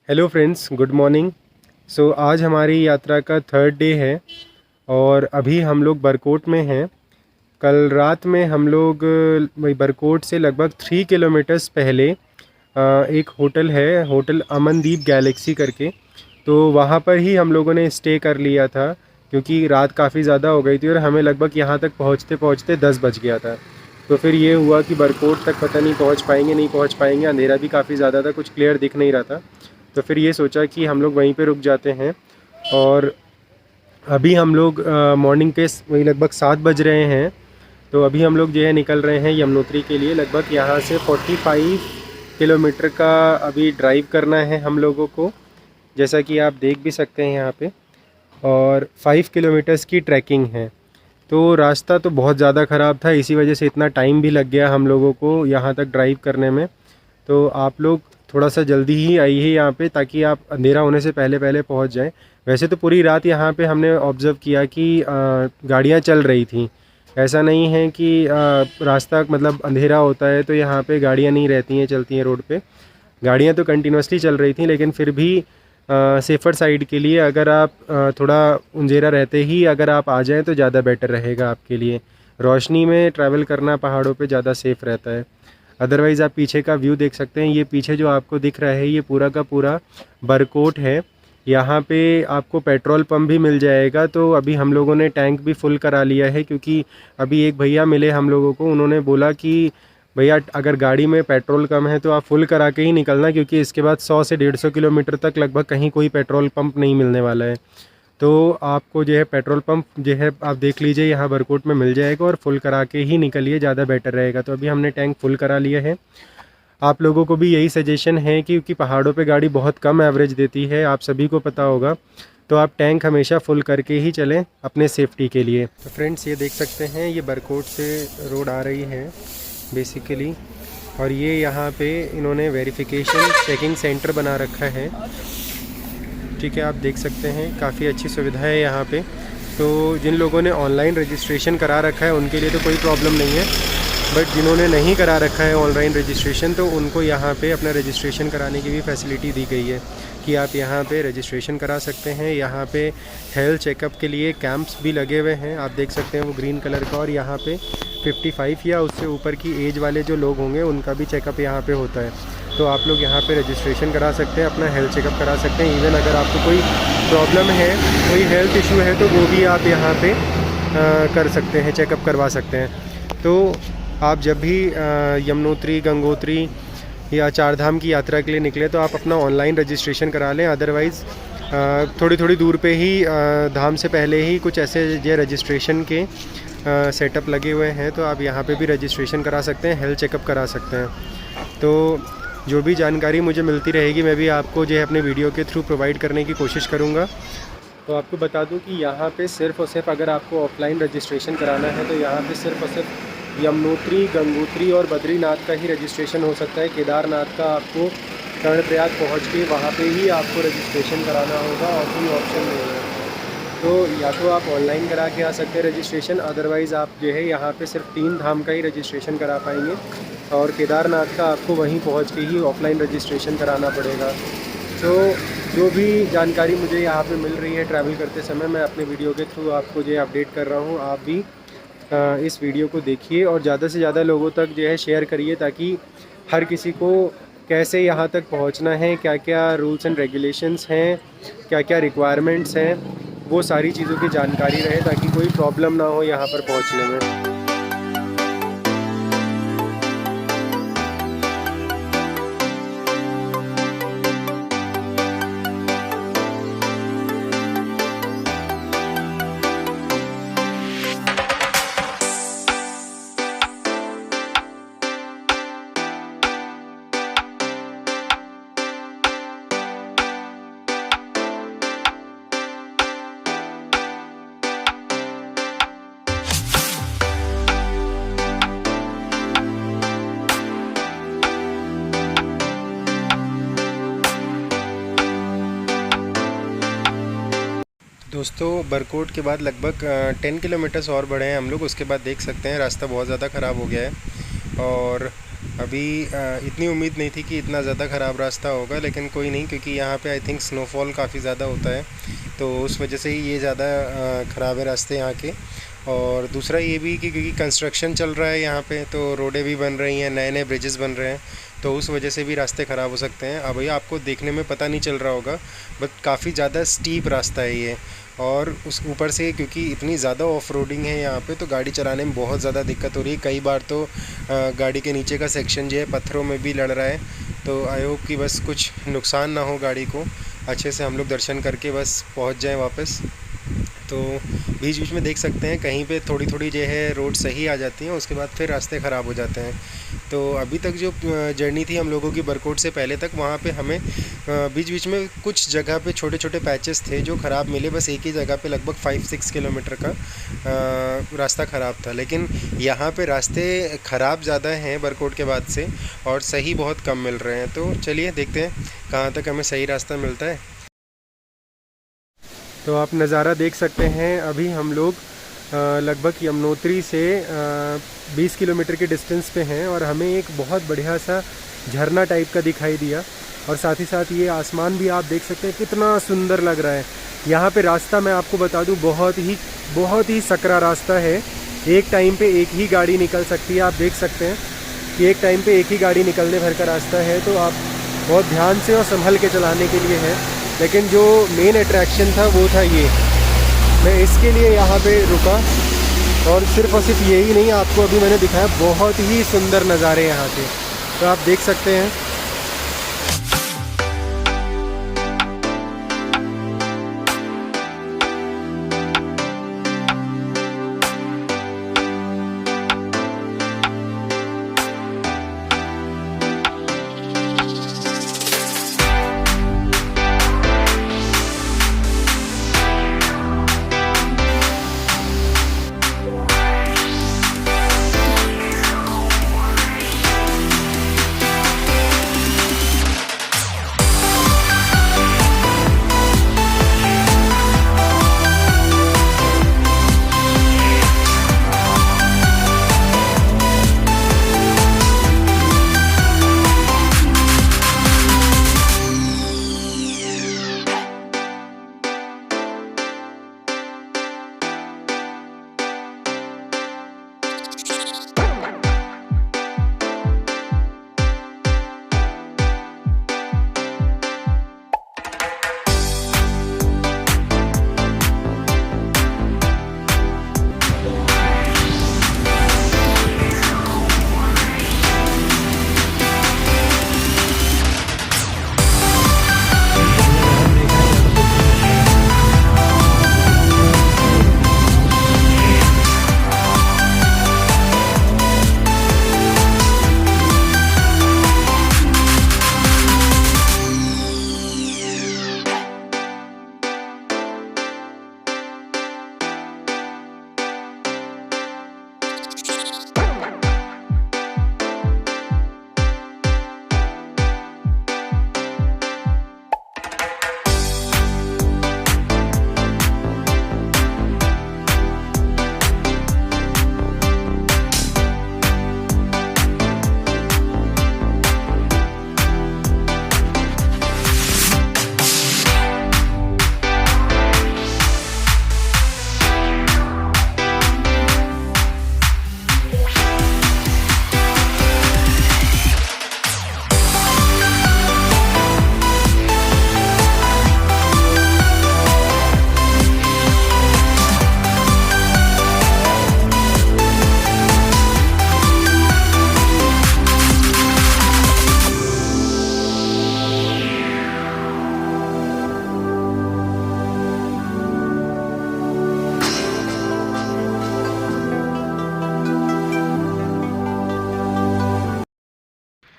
Hello friends, good morning. आज हमारी यात्रा का थर्ड डे है और अभी हम लोग बरकोट में हैं। कल रात में हम लोग वही बरकोट से लगभग 3 किलोमीटर्स पहले एक होटल है, होटल अमनदीप गैलेक्सी करके। तो वहाँ पर ही हम लोगों ने स्टे कर लिया था क्योंकि रात काफ़ी ज़्यादा हो गई थी और हमें लगभग यहाँ तक पहुँचते पहुँचते 10 बज गया था। तो फिर ये हुआ कि बरकोट तक पता नहीं पहुँच पाएंगे नहीं पहुँच पाएंगे, अंधेरा भी काफ़ी ज़्यादा था, कुछ क्लियर दिख नहीं रहा था। तो फिर ये सोचा कि हम लोग वहीं पे रुक जाते हैं। और अभी हम लोग मॉर्निंग के वही लगभग 7 बज रहे हैं। तो अभी हम लोग जो है निकल रहे हैं यमुनोत्री के लिए। लगभग यहाँ से 45 किलोमीटर का अभी ड्राइव करना है हम लोगों को, जैसा कि आप देख भी सकते हैं यहाँ पे। और 5 किलोमीटर्स की ट्रैकिंग है। तो रास्ता तो बहुत ज़्यादा ख़राब था, इसी वजह से इतना टाइम भी लग गया हम लोगों को यहाँ तक ड्राइव करने में। तो आप लोग थोड़ा सा जल्दी ही आइए यहाँ पे, ताकि आप अंधेरा होने से पहले पहले पहुँच जाएं। वैसे तो पूरी रात यहाँ पे हमने ऑब्ज़र्व किया कि गाड़ियाँ चल रही थी। ऐसा नहीं है कि रास्ता मतलब अंधेरा होता है तो यहाँ पे गाड़ियाँ नहीं रहती हैं, चलती हैं रोड पे। गाड़ियाँ तो कंटिन्यूसली चल रही थी, लेकिन फिर भी सेफ़र साइड के लिए अगर आप थोड़ा अंधेरा रहते ही अगर आप आ जाएँ तो ज़्यादा बेटर रहेगा आपके लिए। रोशनी में ट्रैवल करना पहाड़ों पे ज़्यादा सेफ़ रहता है। अदरवाइज़ आप पीछे का व्यू देख सकते हैं। ये पीछे जो आपको दिख रहा है ये पूरा का पूरा बरकोट है। यहाँ पे आपको पेट्रोल पंप भी मिल जाएगा। तो अभी हम लोगों ने टैंक भी फुल करा लिया है, क्योंकि अभी एक भैया मिले हम लोगों को, उन्होंने बोला कि भैया अगर गाड़ी में पेट्रोल कम है तो आप फुल करा के ही निकलना, क्योंकि इसके बाद 100 से 150 किलोमीटर तक लगभग कहीं कोई पेट्रोल पंप नहीं मिलने वाला है। तो आपको जो है पेट्रोल पंप जो है आप देख लीजिए यहाँ बरकोट में मिल जाएगा, और फुल करा के ही निकलिए, ज़्यादा बेटर रहेगा। तो अभी हमने टैंक फुल करा लिया है। आप लोगों को भी यही सजेशन है क्योंकि पहाड़ों पे गाड़ी बहुत कम एवरेज देती है, आप सभी को पता होगा। तो आप टैंक हमेशा फुल करके ही चलें अपने सेफ्टी के लिए। तो फ्रेंड्स ये देख सकते हैं ये बरकोट से रोड आ रही है बेसिकली, और ये यहाँ पे इन्होंने वेरिफिकेशन चेकिंग सेंटर बना रखा है। ठीक है, आप देख सकते हैं काफ़ी अच्छी सुविधा है यहाँ पे। तो जिन लोगों ने ऑनलाइन रजिस्ट्रेशन करा रखा है उनके लिए तो कोई प्रॉब्लम नहीं है, बट जिन्होंने नहीं करा रखा है ऑनलाइन रजिस्ट्रेशन तो उनको यहाँ पे अपना रजिस्ट्रेशन कराने की भी फैसिलिटी दी गई है कि आप यहाँ पे रजिस्ट्रेशन करा सकते हैं। यहाँ पे हेल्थ चेकअप के लिए कैंप्स भी लगे हुए हैं, आप देख सकते हैं वो ग्रीन कलर का। और यहाँ पे 55 या उससे ऊपर की एज वाले जो लोग होंगे उनका भी चेकअप यहाँ पे होता है। तो आप लोग यहाँ पे रजिस्ट्रेशन करा सकते हैं, अपना हेल्थ चेकअप करा सकते हैं। इवन अगर आपको कोई प्रॉब्लम है, कोई हेल्थ इशू है, तो वो भी आप यहाँ पे कर सकते हैं, चेकअप करवा सकते हैं। तो आप जब भी यमुनोत्री, गंगोत्री या चारधाम की यात्रा के लिए निकले तो आप अपना ऑनलाइन रजिस्ट्रेशन करा लें। अदरवाइज़ थोड़ी थोड़ी दूर पे ही धाम से पहले ही कुछ ऐसे ये रजिस्ट्रेशन के सेटअप लगे हुए हैं, तो आप यहाँ पे भी रजिस्ट्रेशन करा सकते हैं, हेल्थ चेकअप करा सकते हैं। तो जो भी जानकारी मुझे मिलती रहेगी मैं भी आपको जो है अपने वीडियो के थ्रू प्रोवाइड करने की कोशिश करूँगा। तो आपको बता दूं कि यहाँ पे सिर्फ़ और सिर्फ अगर आपको ऑफलाइन रजिस्ट्रेशन कराना है तो यहाँ पे सिर्फ़ और सिर्फ यमुनोत्री, गंगोत्री और बद्रीनाथ का ही रजिस्ट्रेशन हो सकता है। केदारनाथ का आपको कर्णप्रयाग पहुँच के वहाँ पे ही आपको रजिस्ट्रेशन कराना होगा, और कोई ऑप्शन नहीं है। तो या तो आप ऑनलाइन करा के आ सकते हैं रजिस्ट्रेशन, अदरवाइज़ आप जो है यहाँ पे सिर्फ 3 धाम का ही रजिस्ट्रेशन करा पाएंगे, और केदारनाथ का आपको वहीं पहुँच के ही ऑफलाइन रजिस्ट्रेशन कराना पड़ेगा। तो जो भी जानकारी मुझे यहाँ पे मिल रही है ट्रैवल करते समय, मैं अपने वीडियो के थ्रू आपको जो है अपडेट कर रहा हूँ। आप भी इस वीडियो को देखिए और ज़्यादा से ज़्यादा लोगों तक जो है शेयर करिए, ताकि हर किसी को कैसे यहाँ तक पहुँचना है, क्या क्या रूल्स एंड रेगुलेशंस हैं, क्या क्या रिक्वायरमेंट्स हैं, वो सारी चीज़ों की जानकारी रहे, ताकि कोई प्रॉब्लम ना हो यहाँ पर पहुँचने में। दोस्तों बरकोट के बाद लगभग 10 किलोमीटर्स और बढ़े हैं हम लोग। उसके बाद देख सकते हैं रास्ता बहुत ज़्यादा ख़राब हो गया है, और अभी इतनी उम्मीद नहीं थी कि इतना ज़्यादा ख़राब रास्ता होगा, लेकिन कोई नहीं, क्योंकि यहाँ पे आई थिंक स्नोफॉल काफ़ी ज़्यादा होता है, तो उस वजह से ही ये ज़्यादा ख़राब है रास्ते यहाँ के। और दूसरा ये भी कि क्योंकि कंस्ट्रक्शन चल रहा है यहाँ पे, तो रोडें भी बन रही हैं, नए नए ब्रिजेस बन रहे हैं, तो उस वजह से भी रास्ते ख़राब हो सकते हैं। अब भैया आपको देखने में पता नहीं चल रहा होगा, बट काफ़ी ज़्यादा स्टीप रास्ता है ये, और उस ऊपर से क्योंकि इतनी ज़्यादा ऑफ रोडिंग है यहाँ पे, तो गाड़ी चलाने में बहुत ज़्यादा दिक्कत हो रही है। कई बार तो गाड़ी के नीचे का सेक्शन जो है पत्थरों में भी लड़ रहा है, तो आई होप कि बस कुछ नुकसान ना हो गाड़ी को, अच्छे से हम लोग दर्शन करके बस पहुँच जाएँ वापस। तो बीच बीच में देख सकते हैं कहीं पे थोड़ी थोड़ी जो है रोड सही आ जाती हैं, उसके बाद फिर रास्ते ख़राब हो जाते हैं। तो अभी तक जो जर्नी थी हम लोगों की बरकोट से पहले तक, वहाँ पे हमें बीच बीच में कुछ जगह पे छोटे छोटे पैचेस थे जो ख़राब मिले, बस एक ही जगह पे लगभग 5-6 किलोमीटर का रास्ता ख़राब था। लेकिन यहाँ पे रास्ते ख़राब ज़्यादा हैं बरकोट के बाद से, और सही बहुत कम मिल रहे हैं। तो चलिए देखते हैं कहाँ तक हमें सही रास्ता मिलता है। तो आप नज़ारा देख सकते हैं, अभी हम लोग लगभग यमुनोत्री से 20 किलोमीटर के डिस्टेंस पे हैं, और हमें एक बहुत बढ़िया सा झरना टाइप का दिखाई दिया, और साथ ही साथ ये आसमान भी आप देख सकते हैं कितना सुंदर लग रहा है। यहाँ पे रास्ता मैं आपको बता दूँ बहुत ही सकरा रास्ता है। एक टाइम पे एक ही गाड़ी निकल सकती है। आप देख सकते हैं कि एक टाइम पे एक ही गाड़ी निकलने भर का रास्ता है, तो आप बहुत ध्यान से और संभल के चलाने के लिए है। लेकिन जो मेन अट्रैक्शन था वो था ये, मैं इसके लिए यहाँ पे रुका, और सिर्फ यही नहीं, आपको अभी मैंने दिखाया बहुत ही सुंदर नज़ारे यहाँ के, तो आप देख सकते हैं।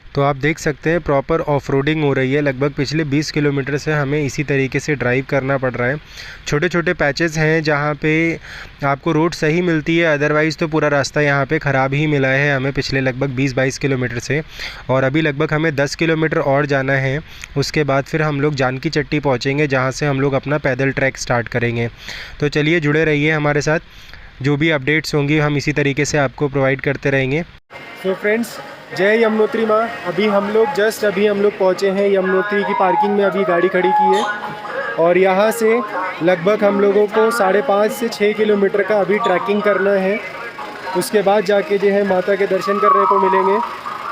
तो आप देख सकते हैं प्रॉपर ऑफ रोडिंग हो रही है। लगभग पिछले 20 किलोमीटर से हमें इसी तरीके से ड्राइव करना पड़ रहा है। छोटे छोटे पैचेस हैं जहाँ पे आपको रोड सही मिलती है, अदरवाइज़ तो पूरा रास्ता यहाँ पे ख़राब ही मिला है हमें पिछले लगभग 20-22 किलोमीटर से। और अभी लगभग हमें 10 किलोमीटर और जाना है, उसके बाद फिर हम लोग जानकी चट्टी पहुँचेंगे, जहाँ से हम लोग अपना पैदल ट्रैक स्टार्ट करेंगे। तो चलिए जुड़े रहिए हमारे साथ, जो भी अपडेट्स होंगी हम इसी तरीके से आपको प्रोवाइड करते रहेंगे। सो फ्रेंड्स, जय यमुनोत्री माँ। अभी हम लोग पहुँचे हैं यमुनोत्री की पार्किंग में, अभी गाड़ी खड़ी की है और यहाँ से लगभग हम लोगों को 5.5 से 6 किलोमीटर का अभी ट्रैकिंग करना है। उसके बाद जाके जो है माता के दर्शन करने को मिलेंगे।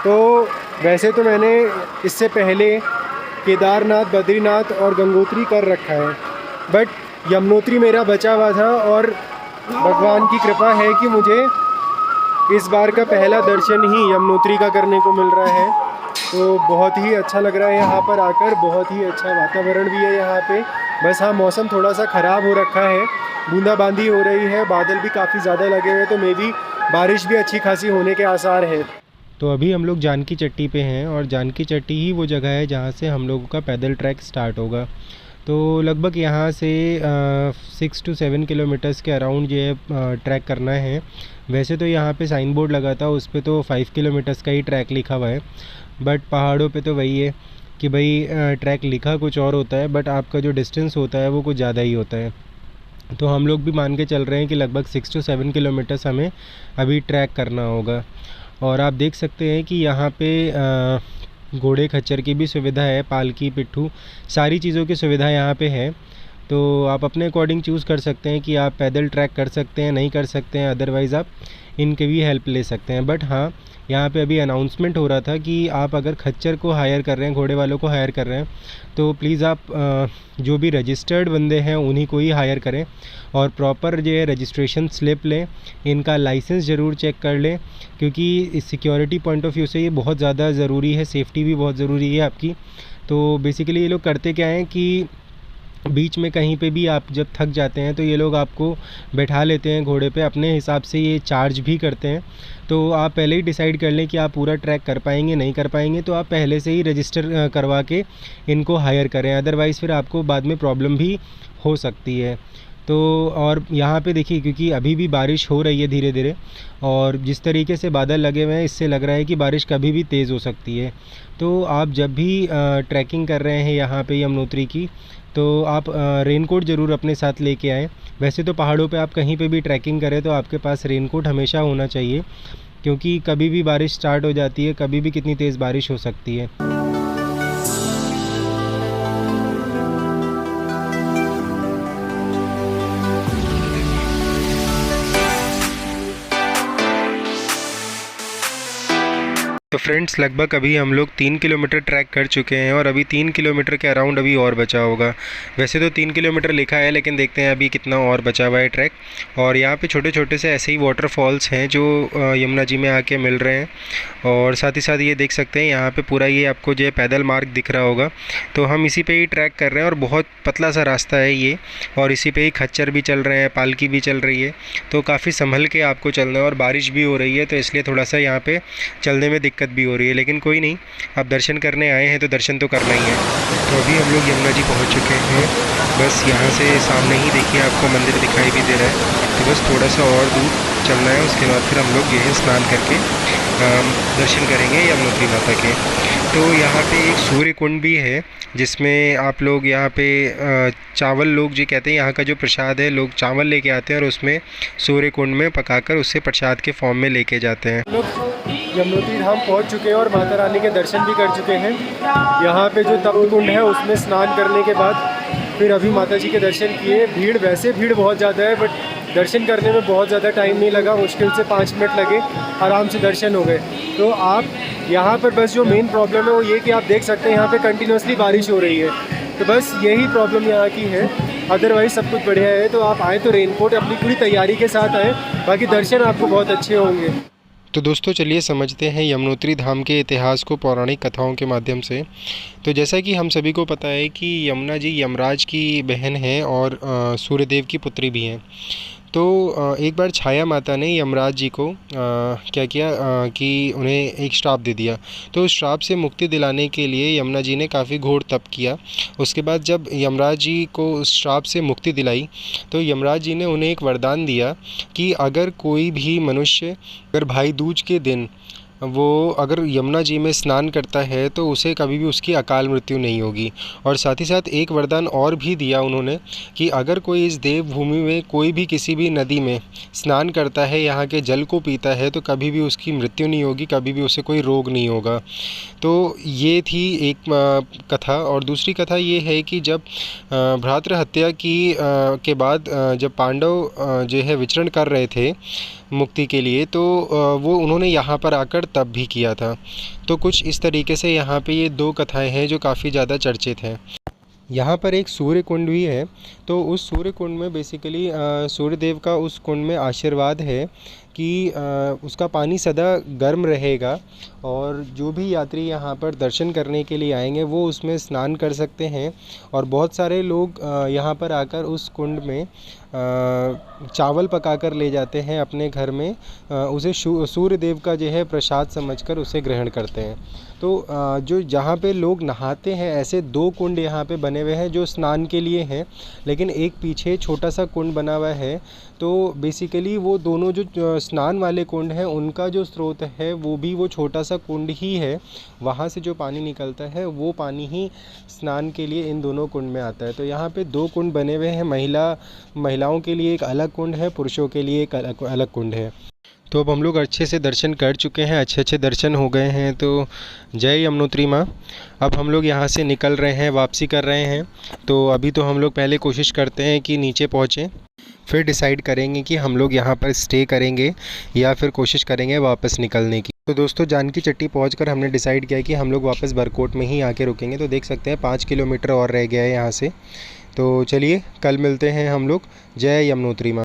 तो वैसे तो मैंने इससे पहले केदारनाथ, बद्रीनाथ और गंगोत्री कर रखा है, बट यमुनोत्री मेरा बचा हुआ था और भगवान की कृपा है कि मुझे इस बार का पहला दर्शन ही यमुनोत्री का करने को मिल रहा है। तो बहुत ही अच्छा लग रहा है यहाँ पर आकर, बहुत ही अच्छा वातावरण भी है यहाँ पे। बस हाँ, मौसम थोड़ा सा ख़राब हो रखा है, बूंदाबांदी हो रही है, बादल भी काफ़ी ज़्यादा लगे हुए हैं, तो मे बी बारिश भी अच्छी खासी होने के आसार हैं। तो अभी हम लोग जानकी चट्टी पे हैं और जानकी चट्टी ही वो जगह है जहाँ से हम लोगों का पैदल ट्रैक स्टार्ट होगा। तो लगभग यहाँ से 6 to 7 किलोमीटर्स के अराउंड जो है ट्रैक करना है। वैसे तो यहाँ पे साइन बोर्ड लगा था, उस पे तो 5 किलोमीटर्स का ही ट्रैक लिखा हुआ है, बट पहाड़ों पे तो वही है कि भाई ट्रैक लिखा कुछ और होता है, बट आपका जो डिस्टेंस होता है वो कुछ ज़्यादा ही होता है। तो हम लोग भी मान के चल रहे हैं कि लगभग 6 to 7 किलोमीटर्स हमें अभी ट्रैक करना होगा। और आप देख सकते हैं कि यहाँ पे घोड़े खच्चर की भी सुविधा है, पालकी, पिट्ठू, सारी चीज़ों की सुविधा यहाँ पे है। तो आप अपने अकॉर्डिंग चूज़ कर सकते हैं कि आप पैदल ट्रैक कर सकते हैं, नहीं कर सकते हैं, अदरवाइज़ आप इनके भी हेल्प ले सकते हैं। बट हाँ, यहाँ पे अभी अनाउंसमेंट हो रहा था कि आप अगर खच्चर को हायर कर रहे हैं, घोड़े वालों को हायर कर रहे हैं, तो प्लीज़ आप जो भी रजिस्टर्ड बंदे हैं उन्हीं को ही हायर करें और प्रॉपर जो है रजिस्ट्रेशन स्लिप लें, इनका लाइसेंस ज़रूर चेक कर लें, क्योंकि सिक्योरिटी पॉइंट ऑफ व्यू से ये बहुत ज़्यादा ज़रूरी है, सेफ़्टी भी बहुत ज़रूरी है आपकी। तो बेसिकली ये लोग करते क्या हैं कि बीच में कहीं पे भी आप जब थक जाते हैं तो ये लोग आपको बैठा लेते हैं घोड़े पे, अपने हिसाब से ये चार्ज भी करते हैं। तो आप पहले ही डिसाइड कर लें कि आप पूरा ट्रैक कर पाएंगे, नहीं कर पाएंगे, तो आप पहले से ही रजिस्टर करवा के इनको हायर करें, अदरवाइज़ फिर आपको बाद में प्रॉब्लम भी हो सकती है। तो और यहाँ पे देखिए, क्योंकि अभी भी बारिश हो रही है धीरे धीरे, और जिस तरीके से बादल लगे हुए हैं इससे लग रहा है कि बारिश कभी भी तेज़ हो सकती है। तो आप जब भी ट्रैकिंग कर रहे हैं यहाँ पे यमुनोत्री की, तो आप रेनकोट ज़रूर अपने साथ लेके आएँ। वैसे तो पहाड़ों पे आप कहीं पे भी ट्रैकिंग करें तो आपके पास रेनकोट हमेशा होना चाहिए, क्योंकि कभी भी बारिश स्टार्ट हो जाती है, कभी भी कितनी तेज़ बारिश हो सकती है। तो फ्रेंड्स, लगभग अभी हम लोग 3 किलोमीटर ट्रैक कर चुके हैं और अभी 3 किलोमीटर के अराउंड अभी और बचा होगा। वैसे तो 3 किलोमीटर लिखा है, लेकिन देखते हैं अभी कितना और बचा हुआ है ट्रैक। और यहाँ पे छोटे छोटे से ऐसे ही वाटरफॉल्स हैं जो यमुना जी में आके मिल रहे हैं। और साथ ही साथ ये देख सकते हैं यहाँ पे पूरा ये आपको जो है पैदल मार्ग दिख रहा होगा, तो हम इसी पे ही ट्रैक कर रहे हैं। और बहुत पतला सा रास्ता है ये, और इसी पे ही खच्चर भी चल रहे हैं, पालकी भी चल रही है, तो काफ़ी संभल के आपको चलना है। और बारिश भी हो रही है, तो इसलिए थोड़ा सा यहाँ पे चलने में दिक्कत भी हो रही है, लेकिन कोई नहीं, आप दर्शन करने आए हैं तो दर्शन तो करना ही है। तो अभी हम लोग यमुना जी पहुँच चुके हैं। बस यहाँ से सामने ही देखिए आपको मंदिर दिखाई भी दे रहा है, तो बस थोड़ा सा और दूर चलना है, उसके बाद फिर हम लोग जो है स्नान करके दर्शन करेंगे यमुनोत्री माता के। तो यहाँ पे एक सूर्य कुंड भी है, जिसमें आप लोग यहाँ पे चावल, लोग जो कहते हैं यहाँ का जो प्रसाद है, लोग चावल लेके आते हैं और उसमें सूर्य कुंड में पकाकर उससे प्रसाद के फॉर्म में लेके जाते हैं। लोग यमुनोत्री धाम पहुँच चुके हैं और माता रानी के दर्शन भी कर चुके हैं। यहाँ पे जो तप्त कुंड है उसमें स्नान करने के बाद फिर अभी माता जी के दर्शन किए। भीड़ बहुत ज़्यादा है, बट दर्शन करने में बहुत ज़्यादा टाइम नहीं लगा, मुश्किल से 5 मिनट लगे, आराम से दर्शन हो गए। तो आप यहाँ पर बस जो मेन प्रॉब्लम है वो ये कि आप देख सकते हैं यहाँ पे कंटिन्यूसली बारिश हो रही है, तो बस यही प्रॉब्लम यहाँ की है, अदरवाइज़ सब कुछ बढ़िया है। तो आप आए तो रेनकोट अपनी पूरी तैयारी के साथ आएँ, बाकी दर्शन आपको बहुत अच्छे होंगे। तो दोस्तों, चलिए समझते हैं यमुनोत्री धाम के इतिहास को पौराणिक कथाओं के माध्यम से। तो जैसा कि हम सभी को पता है कि यमुना जी यमराज की बहन है और सूर्यदेव की पुत्री भी हैं। तो एक बार छाया माता ने यमराज जी को क्या किया कि उन्हें एक श्राप दे दिया। तो उस श्राप से मुक्ति दिलाने के लिए यमुना जी ने काफ़ी घोर तप किया। उसके बाद जब यमराज जी को उस श्राप से मुक्ति दिलाई, तो यमराज जी ने उन्हें एक वरदान दिया कि अगर कोई भी मनुष्य अगर भाई दूज के दिन वो अगर यमुना जी में स्नान करता है तो उसे कभी भी उसकी अकाल मृत्यु नहीं होगी। और साथ ही साथ एक वरदान और भी दिया उन्होंने कि अगर कोई इस देवभूमि में कोई भी किसी भी नदी में स्नान करता है, यहाँ के जल को पीता है, तो कभी भी उसकी मृत्यु नहीं होगी, कभी भी उसे कोई रोग नहीं होगा। तो ये थी एक कथा। और दूसरी कथा ये है कि जब भ्रातृ हत्या के बाद जब पांडव जो है विचरण कर रहे थे मुक्ति के लिए, तो वो उन्होंने यहाँ पर आकर तप भी किया था। तो कुछ इस तरीके से यहाँ पे ये दो कथाएं हैं जो काफ़ी ज़्यादा चर्चित हैं। यहाँ पर एक सूर्य कुंड भी है। तो उस सूर्य कुंड में बेसिकली सूर्य देव का उस कुंड में आशीर्वाद है कि उसका पानी सदा गर्म रहेगा, और जो भी यात्री यहाँ पर दर्शन करने के लिए आएंगे वो उसमें स्नान कर सकते हैं। और बहुत सारे लोग यहाँ पर आकर उस कुंड में चावल पकाकर ले जाते हैं अपने घर में, उसे सूर्य देव का जो है प्रसाद समझकर उसे ग्रहण करते हैं। तो जो जहाँ पे लोग नहाते हैं, ऐसे दो कुंड यहाँ पे बने हुए हैं जो स्नान के लिए हैं, लेकिन एक पीछे छोटा सा कुंड बना हुआ है। तो बेसिकली वो दोनों जो स्नान वाले कुंड हैं उनका जो स्रोत है वो भी वो छोटा सा कुंड ही है। वहाँ से जो पानी निकलता है वो पानी ही स्नान के लिए इन दोनों कुंड में आता है। तो यहाँ पे दो कुंड बने हुए हैं, महिलाओं के लिए एक अलग कुंड है, पुरुषों के लिए एक अलग कुंड है। तो अब हम लोग अच्छे से दर्शन कर चुके हैं, अच्छे दर्शन हो गए हैं। तो जय यमुनोत्री माँ। अब हम लोग यहाँ से निकल रहे हैं, वापसी कर रहे हैं। तो अभी तो हम लोग पहले कोशिश करते हैं कि नीचे पहुँचें, फिर डिसाइड करेंगे कि हम लोग यहाँ पर स्टे करेंगे या फिर कोशिश करेंगे वापस निकलने की। तो दोस्तों, जानकी चट्टी पहुँचकर हमने डिसाइड किया कि हम लोग वापस बरकोट में ही आके रुकेंगे। तो देख सकते हैं 5 किलोमीटर और रह गया है यहाँ से। तो चलिए कल मिलते हैं हम लोग। जय यमुनोत्री माँ।